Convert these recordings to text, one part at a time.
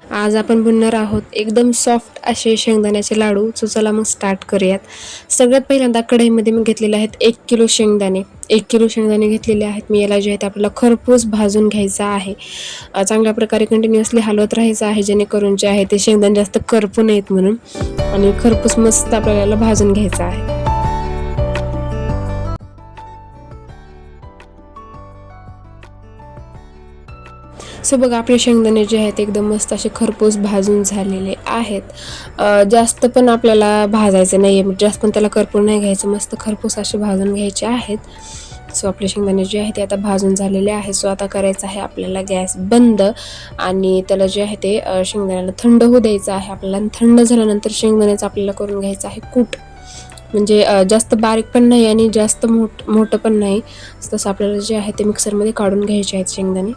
आज आपण बनवणार आहोत एकदम सॉफ्ट असे शेंगदाण्याचे लाडू. सो चला मग स्टार्ट करूयात. सगळ्यात पहिल्यांदा कढईमध्ये मी घेतलेले आहेत 1 किलो शेंगदाणे. 1 किलो शेंगदाणे घेतलेले आहेत मी. याला जे आहे ते आपल्याला खरपूस भाजून घ्यायचा आहे. चांगल्या प्रकारे कंटिन्युअसली हलवत राहायचं आहे, जेणेकरून जे आहे ते शेंगदाणे जास्त करपू नयेत म्हणून. आणि खरपूस मस्त आपल्याला भाजून घ्यायचं आहे. सो बघा, आपले शेंगदाणे जे आहेत एकदम मस्त असे खरपूस भाजून झालेले आहेत. जास्त पण आपल्याला भाजायचं नाही आहे, जास्त पण त्याला करपून नाही घ्यायचं, मस्त खरपूस असे भाजून घ्यायचे आहेत. सो आपले शेंगदाणे जे आहे ते आता भाजून झालेले आहे. सो आता करायचं आहे आपल्याला गॅस बंद आणि त्याला जे आहे ते शेंगदाण्याला थंड होऊ द्यायचं आहे आपल्याला. थंड झाल्यानंतर शेंगदाण्याचं आपल्याला करून घ्यायचं आहे कूट. म्हणजे जास्त बारीक पण नाही आणि जास्त मोठं पण नाही. तसं आपल्याला जे आहे ते मिक्सरमध्ये काढून घ्यायचे आहेत शेंगदाणे.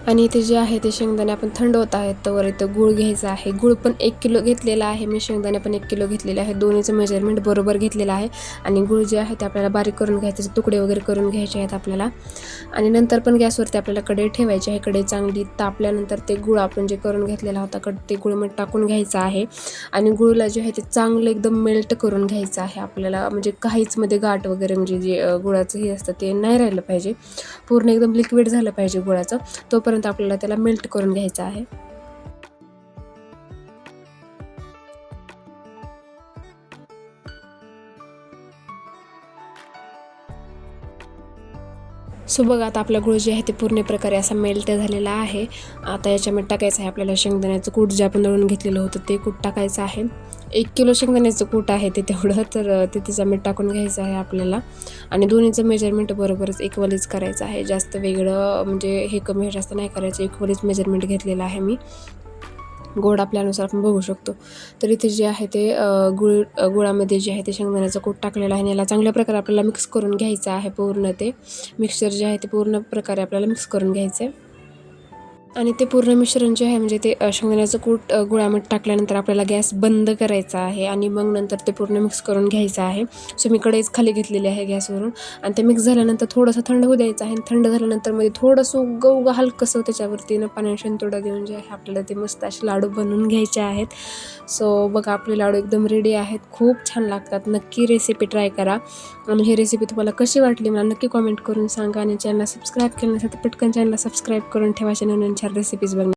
आणि इथे जे आहे ते शेंगदाणे आपण थंड होत आहेत तर इथं गूळ घ्यायचा आहे. गूळ पण 1 किलो घेतलेला आहे मी. शेंगदाणे पण 1 किलो घेतलेले आहे. दोन्हीचं मेजरमेंट बरोबर घेतलेलं आहे. आणि गूळ जे आहे ते आपल्याला बारीक करून घ्यायचे, तुकडे वगैरे करून घ्यायचे आहेत आपल्याला. आणि नंतर पण गॅसवरती आपल्याला कढई ठेवायची आहे. कढई चांगली तापल्यानंतर ते गूळ आपण जे करून घेतलेला होता ते गूळमध्ये टाकून घ्यायचं आहे. आणि गूळला जे आहे ते चांगलं एकदम मेल्ट करून घ्यायचं आहे आपल्याला. म्हणजे काहीच मध्ये गाठ वगैरे म्हणजे जे गुळाचं हे असतं ते नाही राहिलं पाहिजे. पूर्ण एकदम लिक्विड झालं पाहिजे गुळाचं. तोपर्यंत आपल्याला त्याला मेल्ट करून घ्यायचं आहे. सो बघा, आता आपला गूळ जे आहे ते पूर्ण प्रकारे असा मेल्ट झालेला आहे. आता याच्यामध्ये टाकायचं आहे आपल्याला शेंगदाण्याचं कूट, जे आपण दळून घेतलेलं होतं ते कूट टाकायचं आहे. 1 किलो शेंगदाण्याचं कूट आहे ते तेवढं, तर ते त्याच्यामध्ये टाकून घ्यायचं आहे आपल्याला. आणि दोन्हीचं मेजरमेंट बरोबरच इक्वलीच करायचं आहे. जास्त वेगळं म्हणजे हे कमी जास्त नाही करायचं, इक्वलीच मेजरमेंट घेतलेलं आहे मी. गोड आपल्यानुसार आपण बघू शकतो. तर इथे जे आहे ते गुळामध्ये जे आहे ते शेंगदाण्याचं कूट टाकलेलं आहे. आणि याला चांगल्या प्रकारे आपल्याला मिक्स करून घ्यायचं आहे. पूर्ण ते मिक्सचर जे आहे ते पूर्ण प्रकारे आपल्याला मिक्स करून घ्यायचं आहे. आणि ते पूर्ण मिश्रण जे आहे म्हणजे ते शेंगदाण्याचं कूट गुळामध्ये टाकल्यानंतर आपल्याला गॅस बंद करायचा आहे. आणि मग नंतर ते पूर्ण मिक्स करून घ्यायचं आहे. सो मी कढईच खाली घेतलेली आहे गॅसवरून. आणि ते मिक्स झाल्यानंतर थोडंसं थंड होऊ द्यायचं आहे. थंड झाल्यानंतर मध्ये थोडंसं उगं हलकंसं त्याच्यावरती पाण्याने शेंतोडा देऊन जे आहे आपल्याला ते मस्त असे लाडू बनवून घ्यायचे आहेत. सो बघा, आपले लाडू एकदम रेडी आहेत. खूप छान लागतात. नक्की रेसिपी ट्राय करा. आणि ही रेसिपी तुम्हाला कशी वाटली मला नक्की कॉमेंट करून सांगा. आणि चॅनलला सबस्क्राईब केलं नसेल तर पटकन चॅनलला सबस्क्राईब करून ठेवा, नवीन छान रेसिपीज बघण्यासाठी.